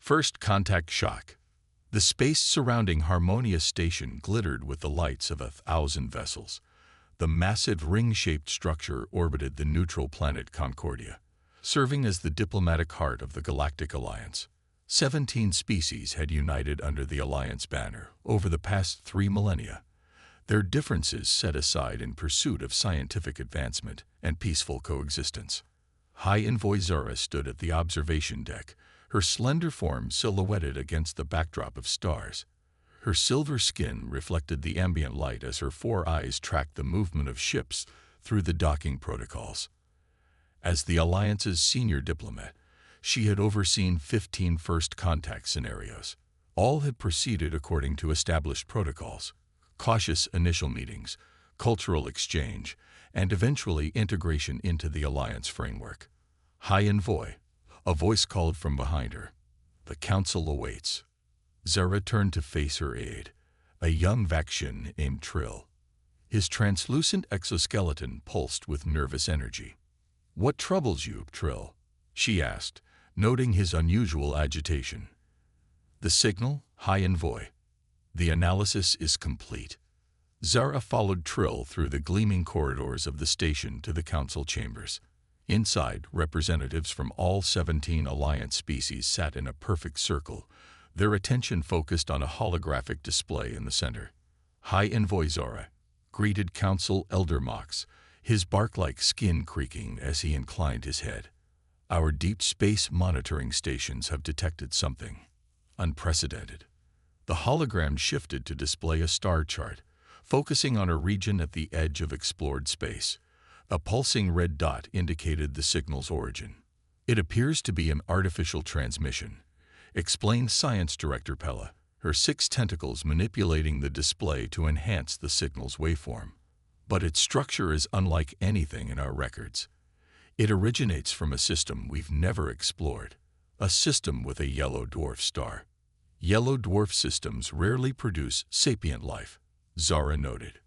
First contact shock. The space surrounding Harmonious Station glittered with the lights of 1,000 vessels. The massive ring-shaped structure orbited the neutral planet Concordia, serving as the diplomatic heart of the Galactic Alliance. 17 species had united under the Alliance banner over the past 3 millennia, their differences set aside in pursuit of scientific advancement and peaceful coexistence. High Envoy Zara stood at the observation deck, her slender form silhouetted against the backdrop of stars. Her silver skin reflected the ambient light as her 4 eyes tracked the movement of ships through the docking protocols. As the Alliance's senior diplomat, she had overseen 15 first contact scenarios. All had proceeded according to established protocols: cautious initial meetings, cultural exchange, and eventually integration into the Alliance framework. High Envoy, a voice called from behind her. The Council awaits. Zara turned to face her aide, a young Vakshin named Trill. His translucent exoskeleton pulsed with nervous energy. "What troubles you, Trill?" she asked, noting his unusual agitation. "The signal, High Envoy. The analysis is complete." Zara followed Trill through the gleaming corridors of the station to the council chambers. Inside, representatives from all 17 Alliance species sat in a perfect circle, their attention focused on a holographic display in the center. High Envoy Zara greeted Council Elder Mox, his bark-like skin creaking as he inclined his head. "Our deep space monitoring stations have detected something unprecedented." The hologram shifted to display a star chart, focusing on a region at the edge of explored space. A pulsing red dot indicated the signal's origin. "It appears to be an artificial transmission," explained Science Director Pella, her 6 tentacles manipulating the display to enhance the signal's waveform. "But its structure is unlike anything in our records. It originates from a system we've never explored, a system with a yellow dwarf star." "Yellow dwarf systems rarely produce sapient life," Zara noted.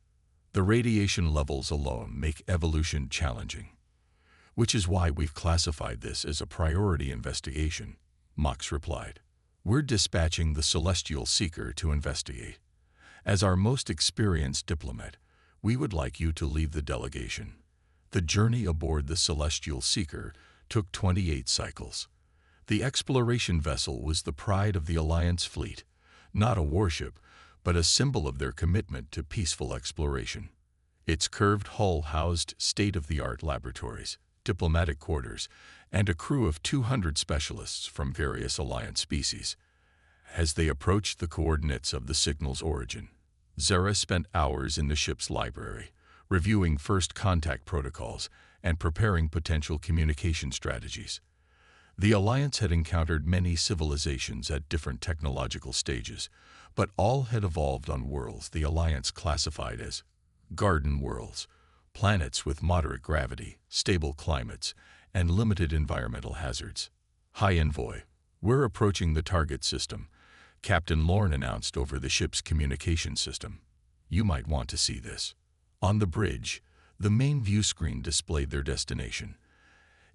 "The radiation levels alone make evolution challenging." "Which is why we've classified this as a priority investigation," Mox replied. "We're dispatching the Celestial Seeker to investigate. As our most experienced diplomat, we would like you to lead the delegation." The journey aboard the Celestial Seeker took 28 cycles. The exploration vessel was the pride of the Alliance fleet, not a warship, but a symbol of their commitment to peaceful exploration. Its curved hull housed state-of-the-art laboratories, diplomatic quarters, and a crew of 200 specialists from various Alliance species. As they approached the coordinates of the signal's origin, Zara spent hours in the ship's library, reviewing first contact protocols and preparing potential communication strategies. The Alliance had encountered many civilizations at different technological stages, but all had evolved on worlds the Alliance classified as garden worlds, planets with moderate gravity, stable climates, and limited environmental hazards. "High Envoy, we're approaching the target system," Captain Lorne announced over the ship's communication system. "You might want to see this." On the bridge, the main view screen displayed their destination,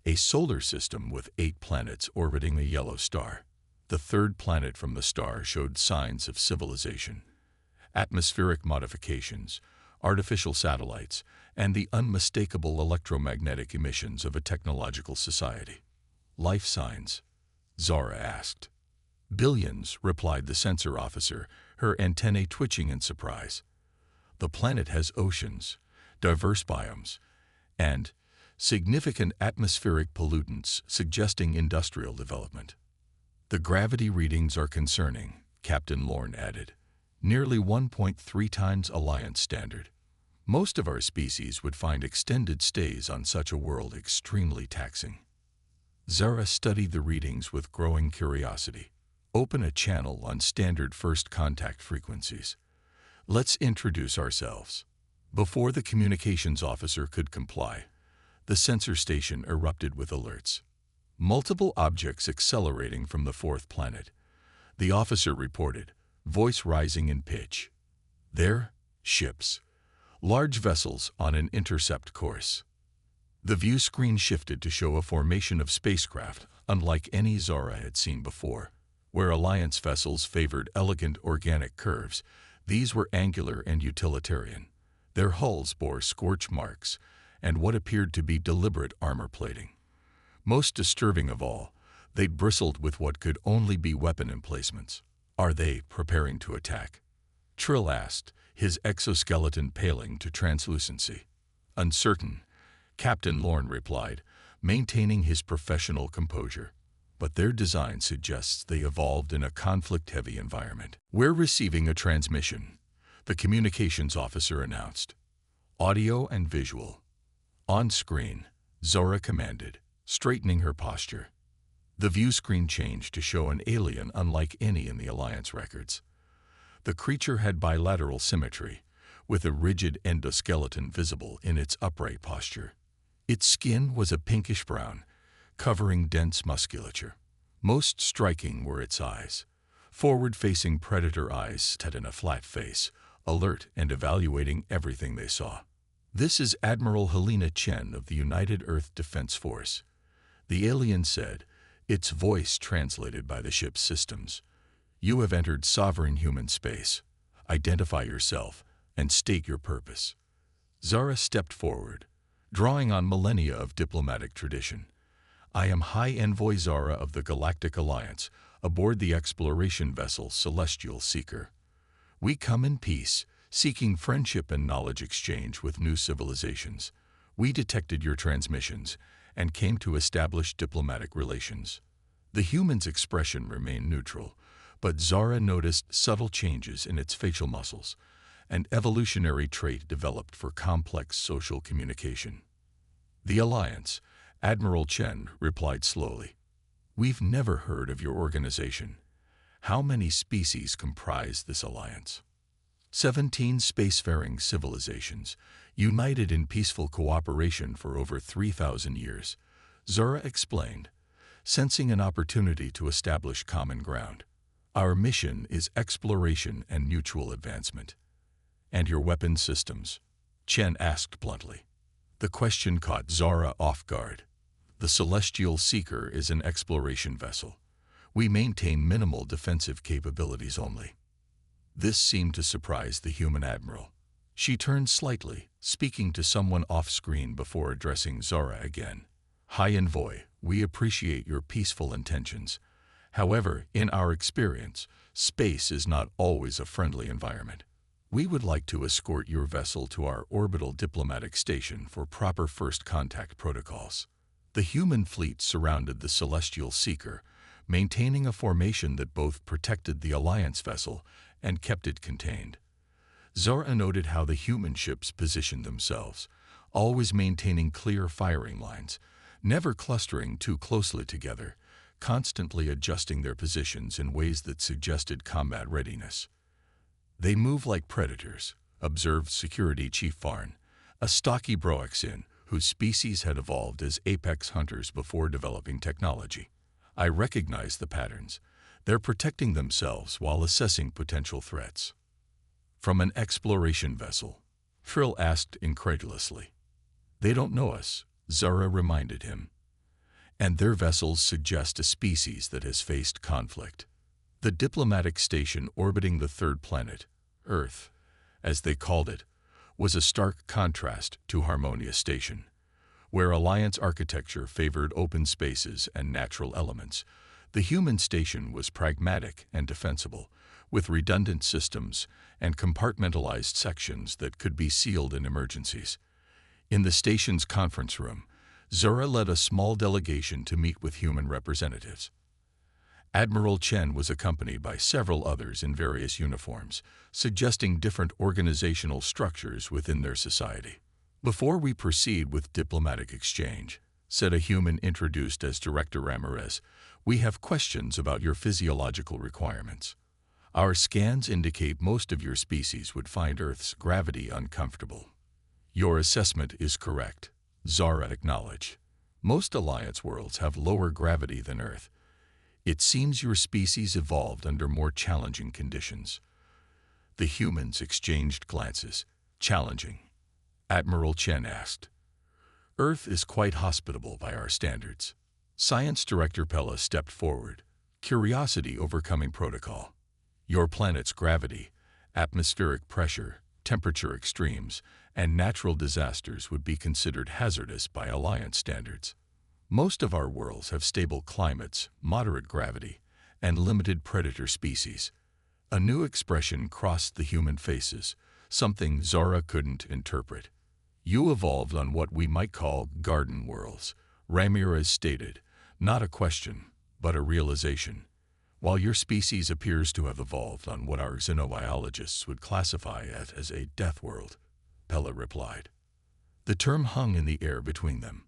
a solar system with 8 planets orbiting a yellow star. The 3rd planet from the star showed signs of civilization: atmospheric modifications, artificial satellites, and the unmistakable electromagnetic emissions of a technological society. "Life signs?" Zara asked. "Billions," replied the sensor officer, her antennae twitching in surprise. "The planet has oceans, diverse biomes, and significant atmospheric pollutants suggesting industrial development." "The gravity readings are concerning," Captain Lorne added. "Nearly 1.3 times Alliance standard. Most of our species would find extended stays on such a world extremely taxing." Zara studied the readings with growing curiosity. "Open a channel on standard first contact frequencies. Let's introduce ourselves." Before the communications officer could comply, the sensor station erupted with alerts. Multiple objects accelerating from the 4th planet, the officer reported, voice rising in pitch. "They're ships. Large vessels on an intercept course." The view screen shifted to show a formation of spacecraft unlike any Zara had seen before. Where Alliance vessels favored elegant organic curves, these were angular and utilitarian. Their hulls bore scorch marks and what appeared to be deliberate armor plating. Most disturbing of all, they bristled with what could only be weapon emplacements. "Are they preparing to attack?" Trill asked, his exoskeleton paling to translucency. "Uncertain," Captain Lorne replied, maintaining his professional composure. "But their design suggests they evolved in a conflict-heavy environment." "We're receiving a transmission," the communications officer announced. "Audio and visual." "On screen," Zora commanded, straightening her posture. The view screen changed to show an alien unlike any in the Alliance records. The creature had bilateral symmetry, with a rigid endoskeleton visible in its upright posture. Its skin was a pinkish-brown, covering dense musculature. Most striking were its eyes, forward-facing predator eyes set in a flat face, alert and evaluating everything they saw. "This is Admiral Helena Chen of the United Earth Defense Force," the alien said, its voice translated by the ship's systems. "You have entered sovereign human space. Identify yourself and state your purpose." Zara stepped forward, drawing on millennia of diplomatic tradition. "I am High Envoy Zara of the Galactic Alliance, aboard the exploration vessel Celestial Seeker. We come in peace, seeking friendship and knowledge exchange with new civilizations. We detected your transmissions and came to establish diplomatic relations." The human's expression remained neutral, but Zara noticed subtle changes in its facial muscles, an evolutionary trait developed for complex social communication. "The Alliance," Admiral Chen replied slowly. "We've never heard of your organization. How many species comprise this alliance?" 17 spacefaring civilizations, united in peaceful cooperation for over 3,000 years, Zara explained, sensing an opportunity to establish common ground. "Our mission is exploration and mutual advancement." "And your weapon systems?" Chen asked bluntly. The question caught Zara off guard. "The Celestial Seeker is an exploration vessel. We maintain minimal defensive capabilities only." This seemed to surprise the human admiral. She turned slightly, speaking to someone off-screen before addressing Zara again. "High Envoy, we appreciate your peaceful intentions. However, in our experience, space is not always a friendly environment. We would like to escort your vessel to our orbital diplomatic station for proper first contact protocols." The human fleet surrounded the Celestial Seeker, maintaining a formation that both protected the Alliance vessel and kept it contained. Zara noted how the human ships positioned themselves, always maintaining clear firing lines, never clustering too closely together, constantly adjusting their positions in ways that suggested combat readiness. "They move like predators," observed Security Chief Farn, a stocky Broexin whose species had evolved as apex hunters before developing technology. "I recognize the patterns. They're protecting themselves while assessing potential threats." "From an exploration vessel?" Frill asked incredulously. "They don't know us," Zara reminded him. "And their vessels suggest a species that has faced conflict." The diplomatic station orbiting the third planet, Earth, as they called it, was a stark contrast to Harmonia Station. Where Alliance architecture favored open spaces and natural elements, the human station was pragmatic and defensible, with redundant systems and compartmentalized sections that could be sealed in emergencies. In the station's conference room, Zora led a small delegation to meet with human representatives. Admiral Chen was accompanied by several others in various uniforms, suggesting different organizational structures within their society. "Before we proceed with diplomatic exchange," said a human introduced as Director Ramirez, "we have questions about your physiological requirements. Our scans indicate most of your species would find Earth's gravity uncomfortable." "Your assessment is correct," Zara acknowledged. "Most Alliance worlds have lower gravity than Earth. It seems your species evolved under more challenging conditions." The humans exchanged glances. "Challenging?" Admiral Chen asked. "Earth is quite hospitable by our standards." Science Director Pella stepped forward, Curiosity overcoming protocol. Your planet's gravity, atmospheric pressure, temperature extremes, and natural disasters would be considered hazardous by Alliance standards. Most of our worlds have stable climates, moderate gravity, and limited predator species. A new expression crossed the human faces, something Zara couldn't interpret. You evolved on what we might call garden worlds, Ramirez stated, not a question, but a realization. While your species appears to have evolved on what our xenobiologists would classify as a death world, Pella replied. The term hung in the air between them.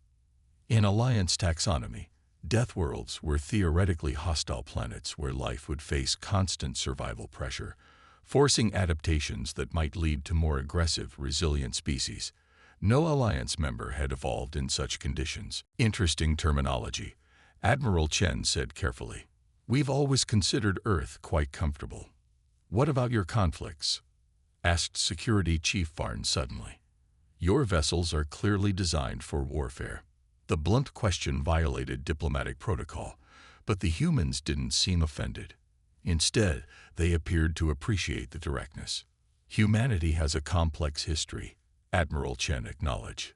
In Alliance taxonomy, death worlds were theoretically hostile planets where life would face constant survival pressure, forcing adaptations that might lead to more aggressive, resilient species. No Alliance member had evolved in such conditions. Interesting terminology, Admiral Chen said carefully. We've always considered Earth quite comfortable. What about your conflicts? Asked Security Chief Farn suddenly. Your vessels are clearly designed for warfare. The blunt question violated diplomatic protocol, but the humans didn't seem offended. Instead, they appeared to appreciate the directness. Humanity has a complex history, Admiral Chen acknowledged.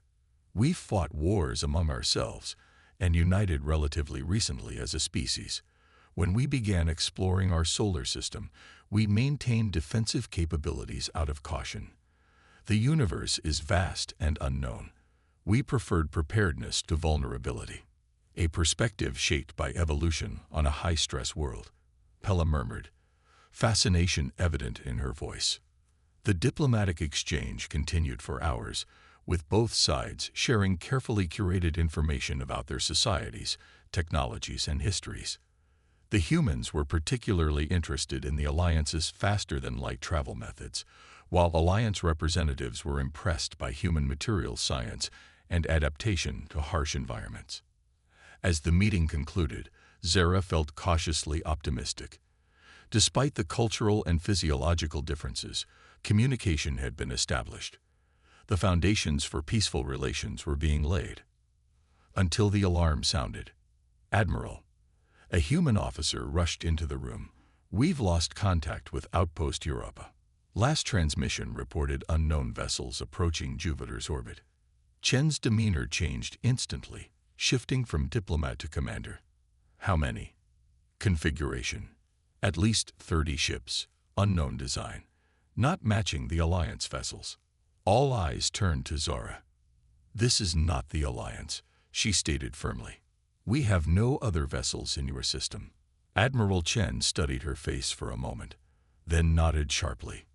We've fought wars among ourselves and united relatively recently as a species. When we began exploring our solar system, we maintained defensive capabilities out of caution. The universe is vast and unknown. We preferred preparedness to vulnerability. A perspective shaped by evolution on a high-stress world, Pella murmured, fascination evident in her voice. The diplomatic exchange continued for hours, with both sides sharing carefully curated information about their societies, technologies, and histories. The humans were particularly interested in the Alliance's faster-than-light travel methods, while Alliance representatives were impressed by human materials science and adaptation to harsh environments. As the meeting concluded, Zara felt cautiously optimistic. Despite the cultural and physiological differences, communication had been established. The foundations for peaceful relations were being laid. Until the alarm sounded. Admiral, a human officer rushed into the room. We've lost contact with Outpost Europa. Last transmission reported unknown vessels approaching Jupiter's orbit. Chen's demeanor changed instantly, shifting from diplomat to commander. How many? Configuration. At least 30 ships, unknown design, not matching the Alliance vessels. All eyes turned to Zara. This is not the Alliance, she stated firmly. We have no other vessels in your system. Admiral Chen studied her face for a moment, then nodded sharply.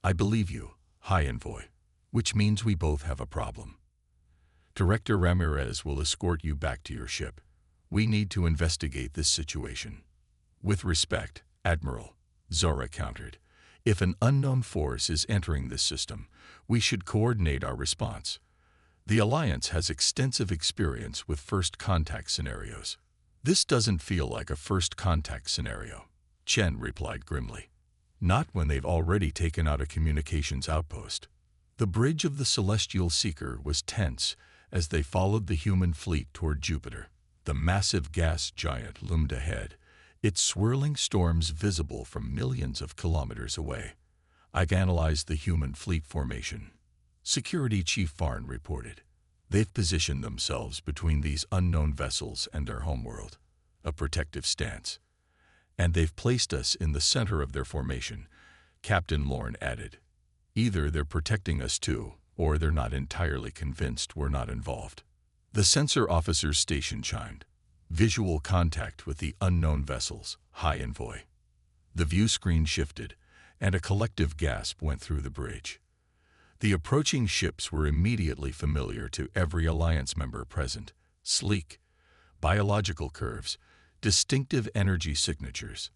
I believe you, High Envoy, which means we both have a problem. Director Ramirez will escort you back to your ship. We need to investigate this situation. With respect, Admiral, Zara countered. If an unknown force is entering this system, we should coordinate our response. The Alliance has extensive experience with first contact scenarios. This doesn't feel like a first contact scenario, Chen replied grimly. Not when they've already taken out a communications outpost. The bridge of the Celestial Seeker was tense as they followed the human fleet toward Jupiter. The massive gas giant loomed ahead, its swirling storms visible from millions of kilometers away. I've analyzed the human fleet formation. Security Chief Farn reported. They've positioned themselves between these unknown vessels and our homeworld, a protective stance. And they've placed us in the center of their formation, Captain Lorne added. Either they're protecting us too, or they're not entirely convinced we're not involved. The sensor officer's station chimed. Visual contact with the unknown vessels, High Envoy. The view screen shifted, and a collective gasp went through the bridge. The approaching ships were immediately familiar to every Alliance member present. Sleek, biological curves, distinctive energy signatures.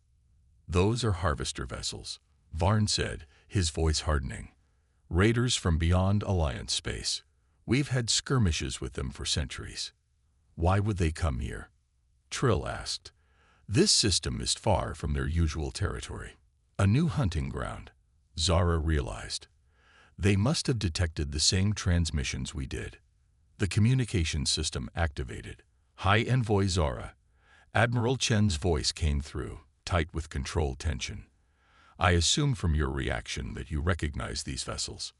Those are harvester vessels, Varn said, his voice hardening. Raiders from beyond Alliance space. We've had skirmishes with them for centuries. Why would they come here? Trill asked. This system is far from their usual territory. A new hunting ground, Zara realized. They must have detected the same transmissions we did. The communication system activated. High Envoy Zara, Admiral Chen's voice came through, tight with controlled tension. I assume from your reaction that you recognize these vessels.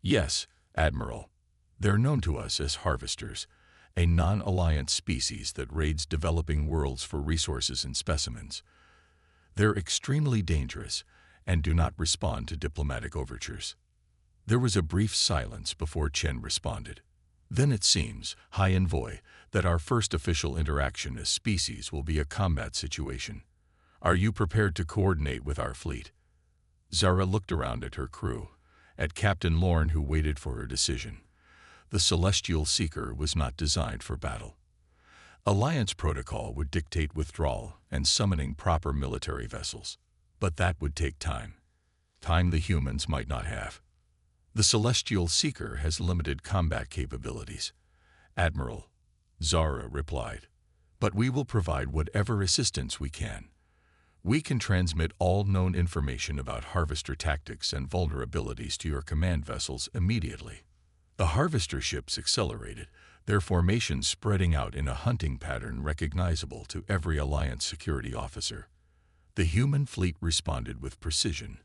Yes, Admiral. They're known to us as harvesters, a non-alliance species that raids developing worlds for resources and specimens. They're extremely dangerous and do not respond to diplomatic overtures. There was a brief silence before Chen responded. Then it seems, High Envoy, that our first official interaction as species will be a combat situation. Are you prepared to coordinate with our fleet? Zara looked around at her crew, at Captain Lorne who waited for her decision. The Celestial Seeker was not designed for battle. Alliance protocol would dictate withdrawal and summoning proper military vessels. But that would take time. Time the humans might not have. The Celestial Seeker has limited combat capabilities. Admiral, Zara replied. But we will provide whatever assistance we can. We can transmit all known information about harvester tactics and vulnerabilities to your command vessels immediately. The harvester ships accelerated, their formations spreading out in a hunting pattern recognizable to every Alliance security officer. The human fleet responded with precision,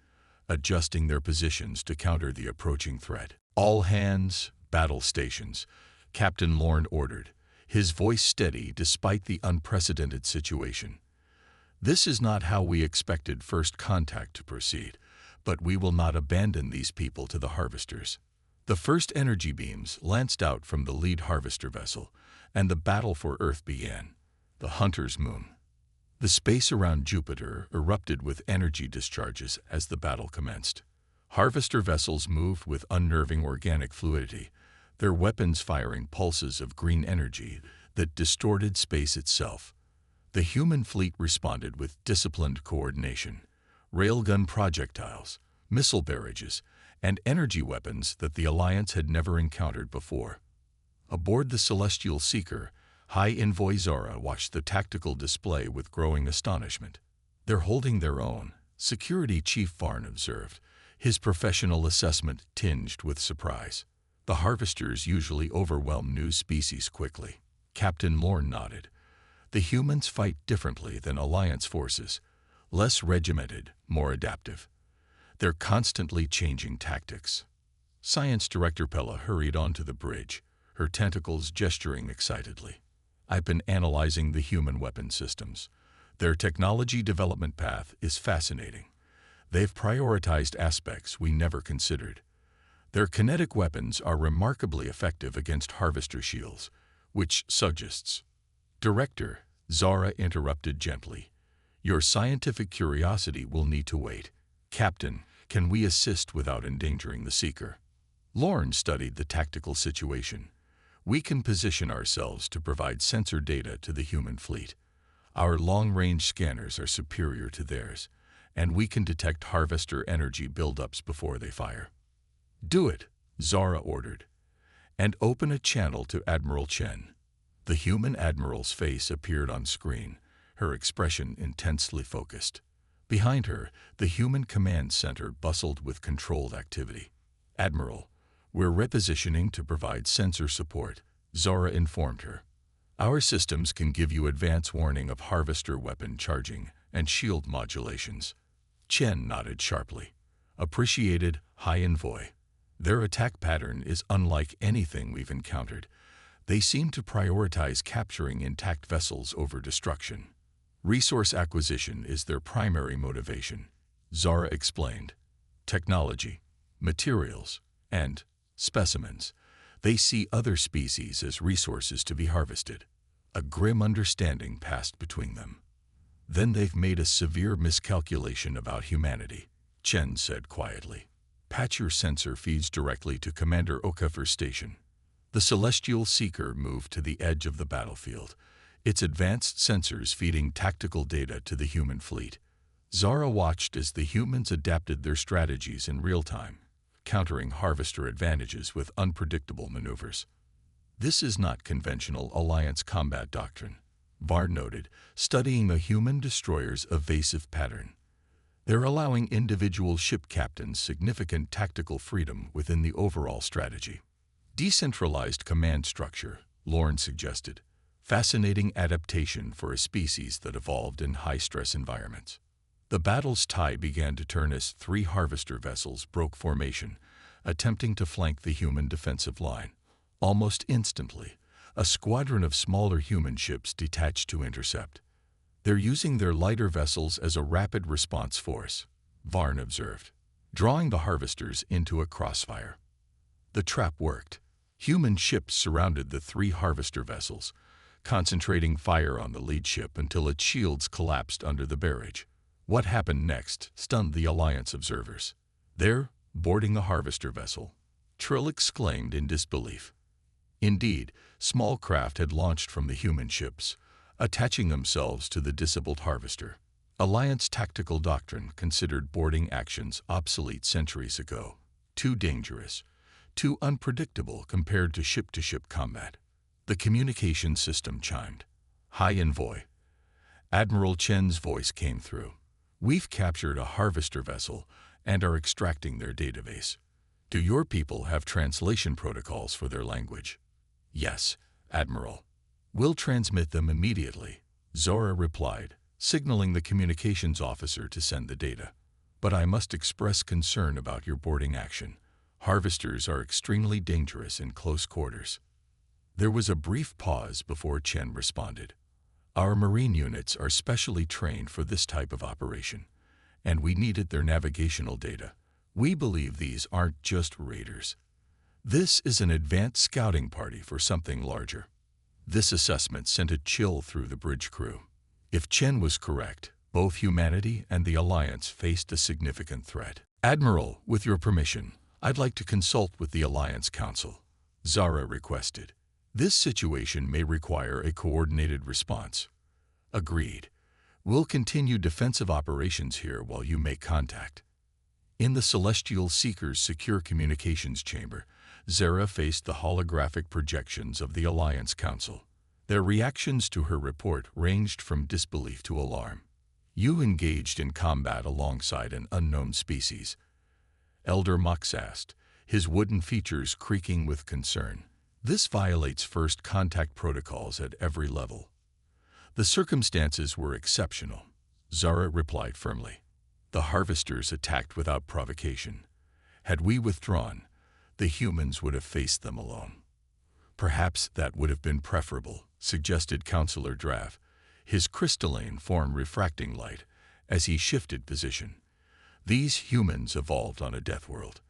adjusting their positions to counter the approaching threat. All hands, battle stations, Captain Lorne ordered, his voice steady despite the unprecedented situation. This is not how we expected first contact to proceed, but we will not abandon these people to the harvesters. The first energy beams lanced out from the lead harvester vessel, and the battle for Earth began. The Hunter's Moon. The space around Jupiter erupted with energy discharges as the battle commenced. Harvester vessels moved with unnerving organic fluidity, their weapons firing pulses of green energy that distorted space itself. The human fleet responded with disciplined coordination, railgun projectiles, missile barrages, and energy weapons that the Alliance had never encountered before. Aboard the Celestial Seeker, High Envoy Zara watched the tactical display with growing astonishment. They're holding their own, Security Chief Varn observed, his professional assessment tinged with surprise. The harvesters usually overwhelm new species quickly. Captain Lorne nodded. The humans fight differently than Alliance forces, less regimented, more adaptive. They're constantly changing tactics. Science Director Pella hurried onto the bridge, her tentacles gesturing excitedly. I've been analyzing the human weapon systems. Their technology development path is fascinating. They've prioritized aspects we never considered. Their kinetic weapons are remarkably effective against harvester shields, which suggests. Director, Zara interrupted gently. Your scientific curiosity will need to wait. Captain, can we assist without endangering the Seeker? Lorne studied the tactical situation. We can position ourselves to provide sensor data to the human fleet. Our long-range scanners are superior to theirs, and we can detect harvester energy buildups before they fire. Do it, Zara ordered, and open a channel to Admiral Chen. The human admiral's face appeared on screen, her expression intensely focused. Behind her, the human command center bustled with controlled activity. Admiral, we're repositioning to provide sensor support, Zara informed her. Our systems can give you advance warning of harvester weapon charging and shield modulations. Chen nodded sharply. Appreciated, High Envoy. Their attack pattern is unlike anything we've encountered. They seem to prioritize capturing intact vessels over destruction. Resource acquisition is their primary motivation, Zara explained. Technology, materials, and specimens. They see other species as resources to be harvested. A grim understanding passed between them. Then they've made a severe miscalculation about humanity, Chen said quietly. Patch your sensor feeds directly to Commander Okafor's station. The Celestial Seeker moved to the edge of the battlefield, its advanced sensors feeding tactical data to the human fleet. Zara watched as the humans adapted their strategies in real time, countering harvester advantages with unpredictable maneuvers. This is not conventional Alliance combat doctrine, Varn noted, studying the human destroyer's evasive pattern. They're allowing individual ship captains significant tactical freedom within the overall strategy. Decentralized command structure, Lorne suggested. Fascinating adaptation for a species that evolved in high-stress environments. The battle's tide began to turn as 3 harvester vessels broke formation, attempting to flank the human defensive line. Almost instantly, a squadron of smaller human ships detached to intercept. They're using their lighter vessels as a rapid response force, Varn observed, drawing the harvesters into a crossfire. The trap worked. Human ships surrounded the 3 harvester vessels, concentrating fire on the lead ship until its shields collapsed under the barrage. What happened next stunned the Alliance observers. There, boarding a harvester vessel, Trill exclaimed in disbelief. Indeed, small craft had launched from the human ships, attaching themselves to the disabled harvester. Alliance tactical doctrine considered boarding actions obsolete centuries ago. Too dangerous, too unpredictable compared to ship-to-ship combat. The communication system chimed. High envoy. Admiral Chen's voice came through. We've captured a harvester vessel and are extracting their database. Do your people have translation protocols for their language? Yes, Admiral. We'll transmit them immediately, Zora replied, signaling the communications officer to send the data. But I must express concern about your boarding action. Harvesters are extremely dangerous in close quarters. There was a brief pause before Chen responded. Our marine units are specially trained for this type of operation, and we needed their navigational data. We believe these aren't just raiders. This is an advanced scouting party for something larger. This assessment sent a chill through the bridge crew. If Chen was correct, both humanity and the Alliance faced a significant threat. Admiral, with your permission, I'd like to consult with the Alliance Council, Zara requested. This situation may require a coordinated response. Agreed. We'll continue defensive operations here while you make contact. In the Celestial Seeker's secure communications chamber, Zara faced the holographic projections of the Alliance Council. Their reactions to her report ranged from disbelief to alarm. You engaged in combat alongside an unknown species, Elder Mox asked, his wooden features creaking with concern. This violates first contact protocols at every level. The circumstances were exceptional, Zara replied firmly. The harvesters attacked without provocation. Had we withdrawn, the humans would have faced them alone. Perhaps that would have been preferable, suggested Counselor Draff, his crystalline form refracting light as he shifted position. These humans evolved on a death world.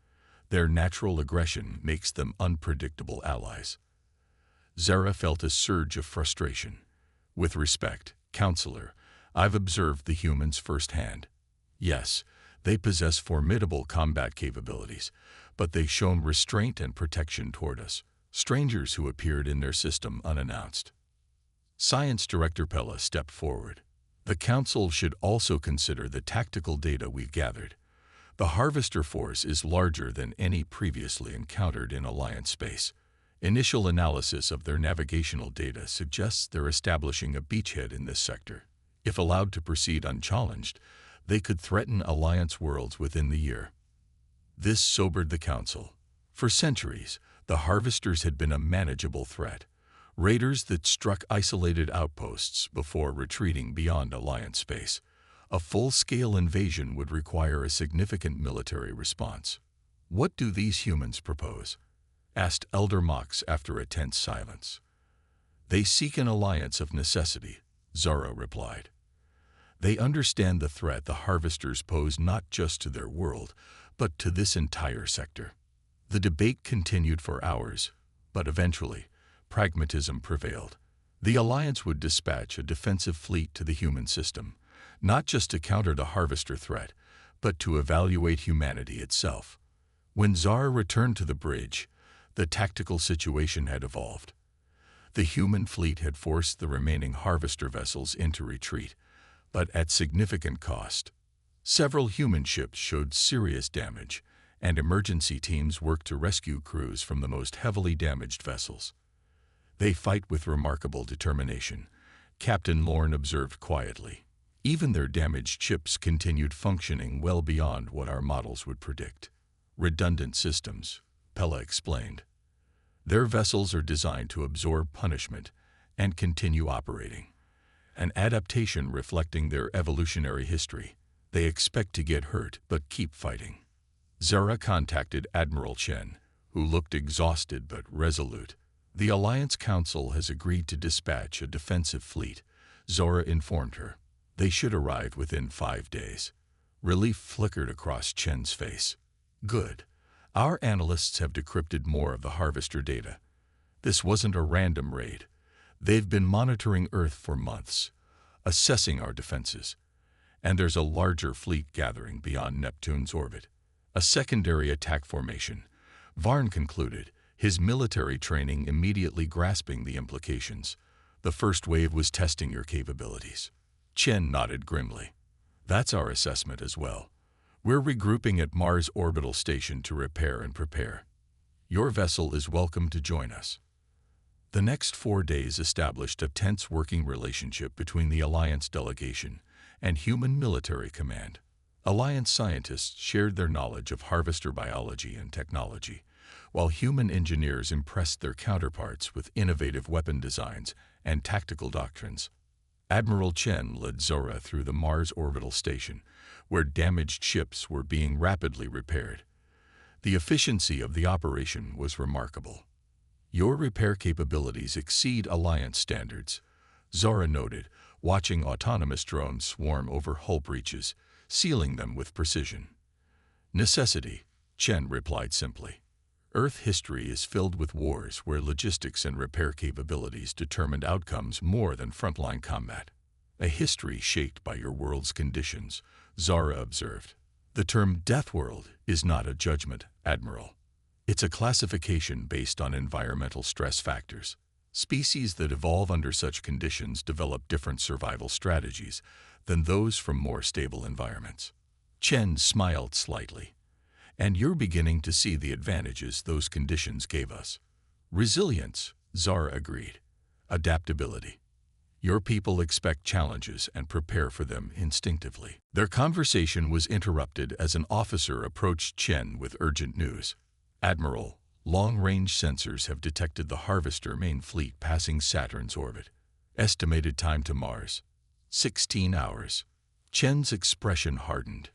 Their natural aggression makes them unpredictable allies. Zara felt a surge of frustration. With respect, Counselor, I've observed the humans firsthand. Yes, they possess formidable combat capabilities, but they've shown restraint and protection toward us, strangers who appeared in their system unannounced. Science Director Pella stepped forward. The Council should also consider the tactical data we've gathered. The Harvester Force is larger than any previously encountered in Alliance space. Initial analysis of their navigational data suggests they're establishing a beachhead in this sector. If allowed to proceed unchallenged, they could threaten Alliance worlds within the year. This sobered the Council. For centuries, the Harvesters had been a manageable threat, raiders that struck isolated outposts before retreating beyond Alliance space. A full-scale invasion would require a significant military response. What do these humans propose? Asked Elder Mox after a tense silence. They seek an alliance of necessity, Zara replied. They understand the threat the Harvesters pose not just to their world, but to this entire sector. The debate continued for hours, but eventually, pragmatism prevailed. The Alliance would dispatch a defensive fleet to the human system, not just to counter the Harvester threat, but to evaluate humanity itself. When Zara returned to the bridge, the tactical situation had evolved. The human fleet had forced the remaining Harvester vessels into retreat, but at significant cost. Several human ships showed serious damage, and emergency teams worked to rescue crews from the most heavily damaged vessels. They fight with remarkable determination, Captain Lorne observed quietly. Even their damaged ships continued functioning well beyond what our models would predict. Redundant systems, Pella explained. Their vessels are designed to absorb punishment and continue operating. An adaptation reflecting their evolutionary history. They expect to get hurt but keep fighting. Zara contacted Admiral Chen, who looked exhausted but resolute. The Alliance Council has agreed to dispatch a defensive fleet, Zora informed her. They should arrive within 5 days. Relief flickered across Chen's face. Good. Our analysts have decrypted more of the Harvester data. This wasn't a random raid. They've been monitoring Earth for months, assessing our defenses. And there's a larger fleet gathering beyond Neptune's orbit. A secondary attack formation, Varn concluded, his military training immediately grasping the implications. The first wave was testing your capabilities. Chen nodded grimly. That's our assessment as well. We're regrouping at Mars Orbital Station to repair and prepare. Your vessel is welcome to join us. The next 4 days established a tense working relationship between the Alliance delegation and human military command. Alliance scientists shared their knowledge of harvester biology and technology, while human engineers impressed their counterparts with innovative weapon designs and tactical doctrines. Admiral Chen led Zora through the Mars Orbital Station, where damaged ships were being rapidly repaired. The efficiency of the operation was remarkable. Your repair capabilities exceed Alliance standards, Zora noted, watching autonomous drones swarm over hull breaches, sealing them with precision. Necessity, Chen replied simply. Earth history is filled with wars where logistics and repair capabilities determined outcomes more than frontline combat. A history shaped by your world's conditions, Zara observed. The term Deathworld is not a judgment, Admiral. It's a classification based on environmental stress factors. Species that evolve under such conditions develop different survival strategies than those from more stable environments. Chen smiled slightly. And you're beginning to see the advantages those conditions gave us. Resilience, Zara agreed. Adaptability. Your people expect challenges and prepare for them instinctively. Their conversation was interrupted as an officer approached Chen with urgent news. Admiral, long-range sensors have detected the Harvester main fleet passing Saturn's orbit. Estimated time to Mars, 16 hours. Chen's expression hardened.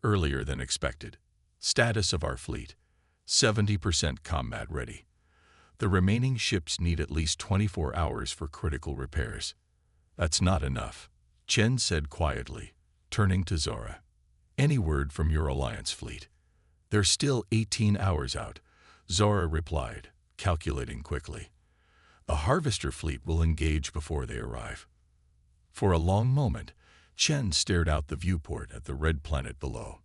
Earlier than expected. Status of our fleet, 70% combat ready. The remaining ships need at least 24 hours for critical repairs. That's not enough, Chen said quietly, turning to Zora. Any word from your Alliance fleet? They're still 18 hours out, Zora replied, calculating quickly. The Harvester fleet will engage before they arrive. For a long moment, Chen stared out the viewport at the red planet below.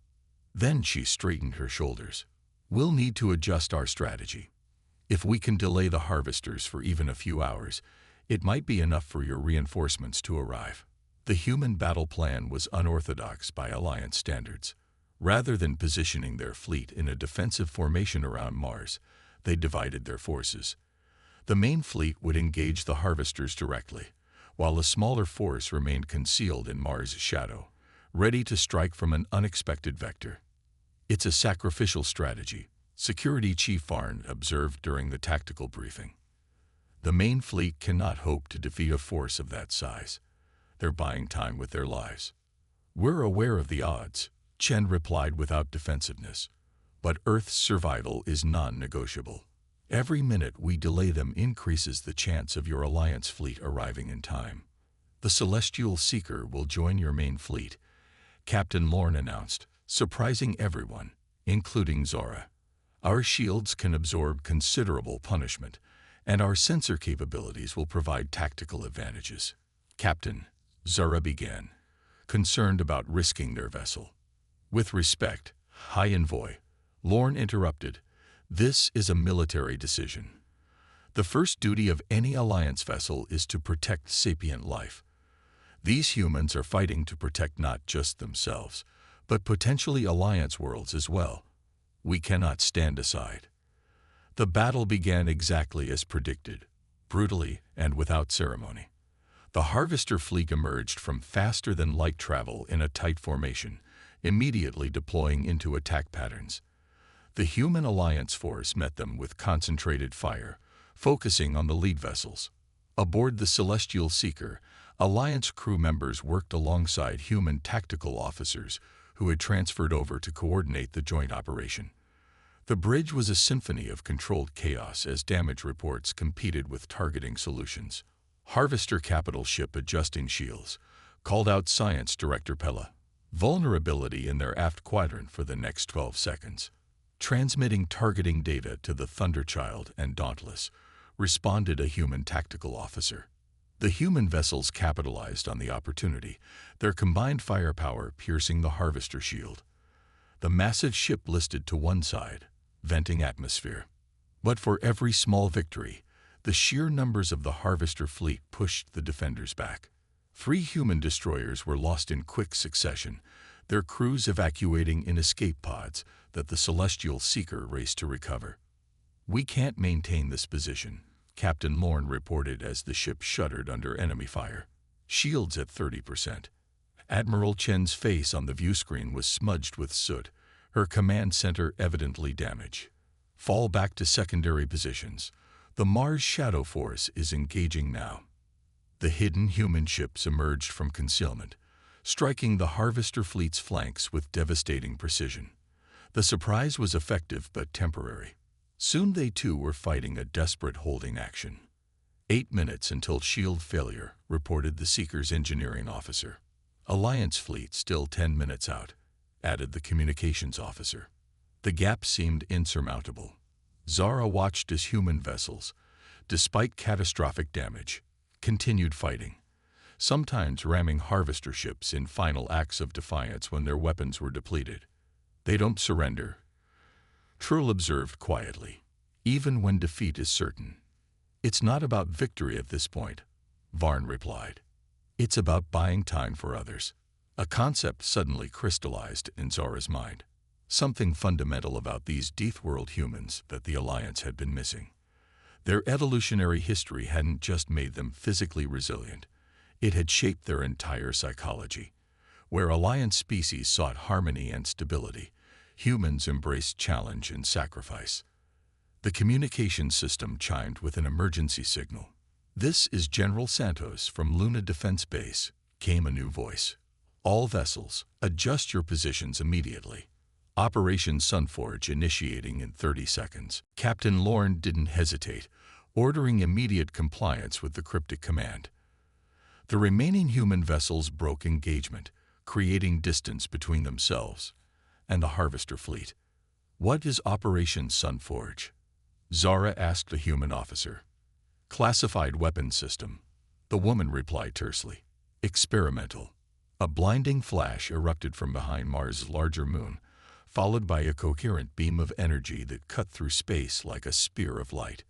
Then she straightened her shoulders. We'll need to adjust our strategy. If we can delay the Harvesters for even a few hours, it might be enough for your reinforcements to arrive. The human battle plan was unorthodox by Alliance standards. Rather than positioning their fleet in a defensive formation around Mars, they divided their forces. The main fleet would engage the Harvesters directly, while a smaller force remained concealed in Mars' shadow, ready to strike from an unexpected vector. It's a sacrificial strategy, Security Chief Varn observed during the tactical briefing. The main fleet cannot hope to defeat a force of that size. They're buying time with their lives. We're aware of the odds, Chen replied without defensiveness. But Earth's survival is non-negotiable. Every minute we delay them increases the chance of your Alliance fleet arriving in time. The Celestial Seeker will join your main fleet, Captain Lorne announced, surprising everyone, including Zora. Our shields can absorb considerable punishment, and our sensor capabilities will provide tactical advantages. Captain, Zora began, concerned about risking their vessel. With respect, High Envoy, Lorne interrupted. This is a military decision. The first duty of any Alliance vessel is to protect sapient life. These humans are fighting to protect not just themselves, but potentially Alliance worlds as well. We cannot stand aside. The battle began exactly as predicted, brutally and without ceremony. The Harvester fleet emerged from faster-than-light travel in a tight formation, immediately deploying into attack patterns. The human Alliance force met them with concentrated fire, focusing on the lead vessels. Aboard the Celestial Seeker, Alliance crew members worked alongside human tactical officers who had transferred over to coordinate the joint operation. The bridge was a symphony of controlled chaos as damage reports competed with targeting solutions. Harvester capital ship adjusting shields, called out Science Director Pella. Vulnerability in their aft quadrant for the next 12 seconds. Transmitting targeting data to the Thunderchild and Dauntless, responded a human tactical officer. The human vessels capitalized on the opportunity, their combined firepower piercing the Harvester shield. The massive ship listed to one side, venting atmosphere. But for every small victory, the sheer numbers of the Harvester fleet pushed the defenders back. 3 human destroyers were lost in quick succession, their crews evacuating in escape pods that the Celestial Seeker raced to recover. "We can't maintain this position," Captain Lorne reported as the ship shuddered under enemy fire. "Shields at 30%. Admiral Chen's face on the viewscreen was smudged with soot, her command center evidently damaged. "Fall back to secondary positions. The Mars Shadow Force is engaging now." The hidden human ships emerged from concealment, striking the Harvester fleet's flanks with devastating precision. The surprise was effective but temporary. Soon they too were fighting a desperate holding action. 8 minutes until shield failure, reported the Seeker's engineering officer. Alliance fleet still 10 minutes out, added the communications officer. The gap seemed insurmountable. Zara watched as human vessels, despite catastrophic damage, continued fighting, sometimes ramming Harvester ships in final acts of defiance when their weapons were depleted. "They don't surrender," Trull observed quietly, "even when defeat is certain." "It's not about victory at this point," Varn replied. "It's about buying time for others." A concept suddenly crystallized in Zara's mind. Something fundamental about these Deathworld humans that the Alliance had been missing. Their evolutionary history hadn't just made them physically resilient, it had shaped their entire psychology. Where Alliance species sought harmony and stability, humans embraced challenge and sacrifice. The communication system chimed with an emergency signal. "This is General Santos from Luna Defense Base," came a new voice. "All vessels, adjust your positions immediately. Operation Sunforge initiating in 30 seconds. Captain Lorne didn't hesitate, ordering immediate compliance with the cryptic command. The remaining human vessels broke engagement, creating distance between themselves and the Harvester fleet. "What is Operation Sunforge?" Zara asked the human officer. "Classified weapons system," the woman replied tersely. "Experimental." A blinding flash erupted from behind Mars' larger moon, followed by a coherent beam of energy that cut through space like a spear of light.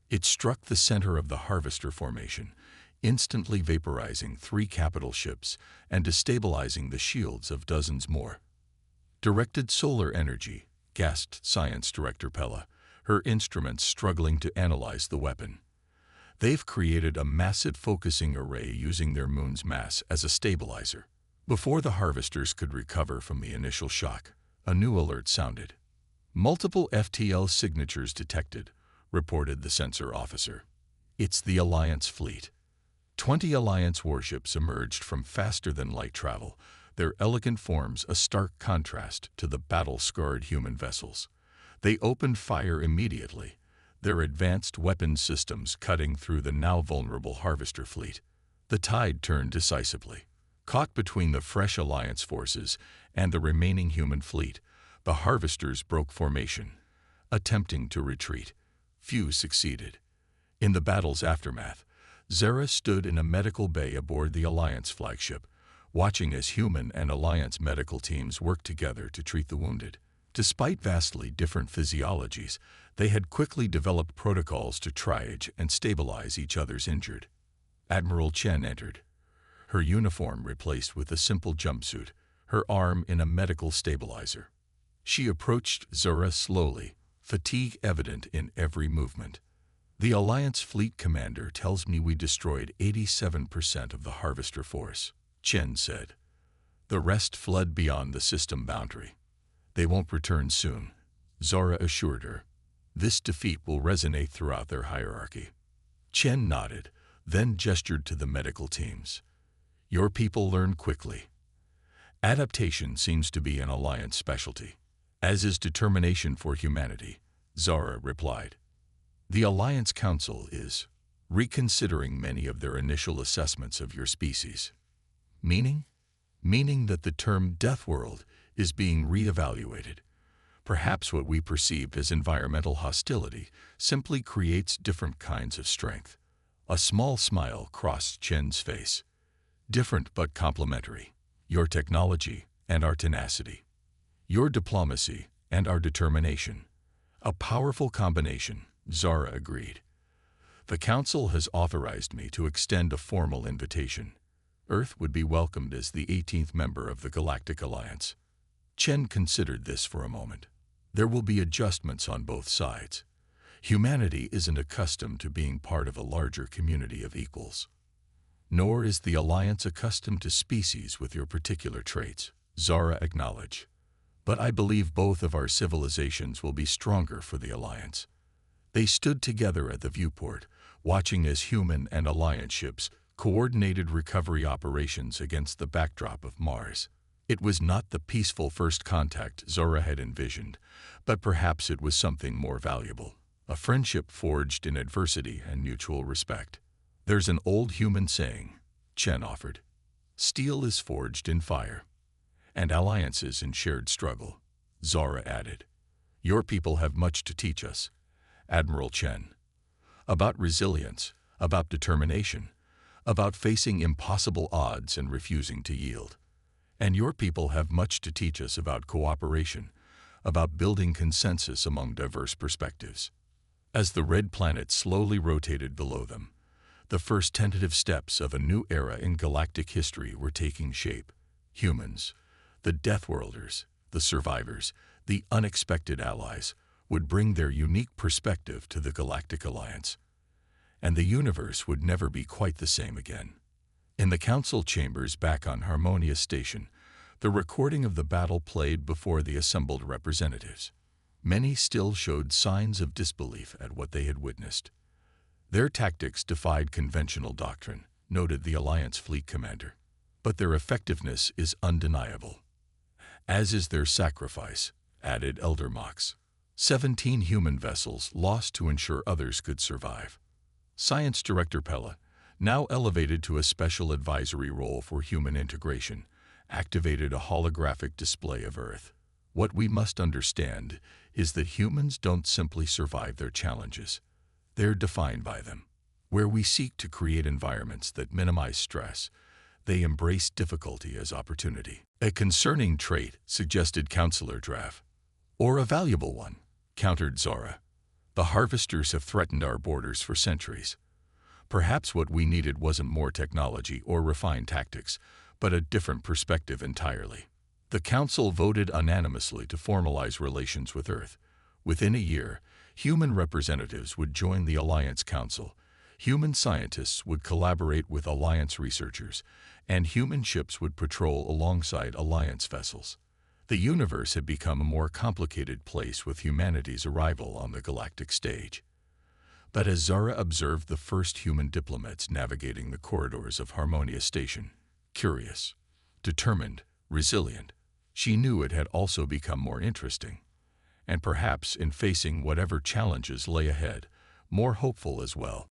It struck the center of the Harvester formation, instantly vaporizing 3 capital ships and destabilizing the shields of dozens more. "Directed solar energy," gasped Science Director Pella, her instruments struggling to analyze the weapon. "They've created a massive focusing array using their moon's mass as a stabilizer." Before the Harvesters could recover from the initial shock, a new alert sounded. "Multiple FTL signatures detected," reported the sensor officer. "It's the Alliance fleet." 20 Alliance warships emerged from faster-than-light travel, their elegant forms a stark contrast to the battle-scarred human vessels. They opened fire immediately, their advanced weapons systems cutting through the now vulnerable Harvester fleet. The tide turned decisively. Caught between the fresh Alliance forces and the remaining human fleet, the Harvesters broke formation, attempting to retreat. Few succeeded. In the battle's aftermath, Zara stood in a medical bay aboard the Alliance flagship, watching as human and Alliance medical teams worked together to treat the wounded. Despite vastly different physiologies, they had quickly developed protocols to triage and stabilize each other's injured. Admiral Chen entered, her uniform replaced with a simple jumpsuit, her arm in a medical stabilizer. She approached Zara slowly, fatigue evident in every movement. "The Alliance fleet commander tells me we destroyed 87% of the Harvester force," Chen said. "The rest fled beyond the system boundary." "They won't return soon," Zara assured her. "This defeat will resonate throughout their hierarchy." Chen nodded, then gestured to the medical teams. Your people learn quickly. Adaptation seems to be an Alliance specialty, as is determination for humanity, Zara replied. The Alliance Council is reconsidering many of their initial assessments of your species. Meaning? Meaning that the term Deathworld is being re-evaluated. Perhaps what we perceived as environmental hostility simply creates different kinds of strength. A small smile crossed Chen's face. Different but complementary. Your technology and our tenacity. Your diplomacy and our determination. A powerful combination, Zara agreed. The Council has authorized me to extend a formal invitation. Earth would be welcomed as the 18th member of the Galactic Alliance. Chen considered this for a moment. There will be adjustments on both sides. Humanity isn't accustomed to being part of a larger community of equals. Nor is the Alliance accustomed to species with your particular traits, Zara acknowledged. But I believe both of our civilizations will be stronger for the Alliance. They stood together at the viewport, watching as human and Alliance ships coordinated recovery operations against the backdrop of Mars. It was not the peaceful first contact Zora had envisioned, but perhaps it was something more valuable. A friendship forged in adversity and mutual respect. There's an old human saying, Chen offered. Steel is forged in fire, and alliances in shared struggle, Zora added. Your people have much to teach us, Admiral Chen. About resilience, about determination, about facing impossible odds and refusing to yield. And your people have much to teach us about cooperation, about building consensus among diverse perspectives. As the red planet slowly rotated below them, the first tentative steps of a new era in galactic history were taking shape. Humans, the Deathworlders, the survivors, the unexpected allies, would bring their unique perspective to the Galactic Alliance. And the universe would never be quite the same again. In the council chambers back on Harmonia Station, the recording of the battle played before the assembled representatives. Many still showed signs of disbelief at what they had witnessed. Their tactics defied conventional doctrine, noted the Alliance fleet commander. But their effectiveness is undeniable. As is their sacrifice, added Elder Mox. 17 human vessels lost to ensure others could survive. Science Director Pella, now elevated to a special advisory role for human integration, activated a holographic display of Earth. What we must understand is that humans don't simply survive their challenges. They're defined by them. Where we seek to create environments that minimize stress, they embrace difficulty as opportunity. A concerning trait, suggested Counselor Draff. Or a valuable one, countered Zora. The harvesters have threatened our borders for centuries. Perhaps what we needed wasn't more technology or refined tactics, but a different perspective entirely. The Council voted unanimously to formalize relations with Earth. Within a year, human representatives would join the Alliance Council, human scientists would collaborate with Alliance researchers, and human ships would patrol alongside Alliance vessels. The universe had become a more complicated place with humanity's arrival on the galactic stage. But as Zara observed the first human diplomats navigating the corridors of Harmonia Station, curious, determined, resilient, she knew it had also become more interesting, and perhaps in facing whatever challenges lay ahead, more hopeful as well.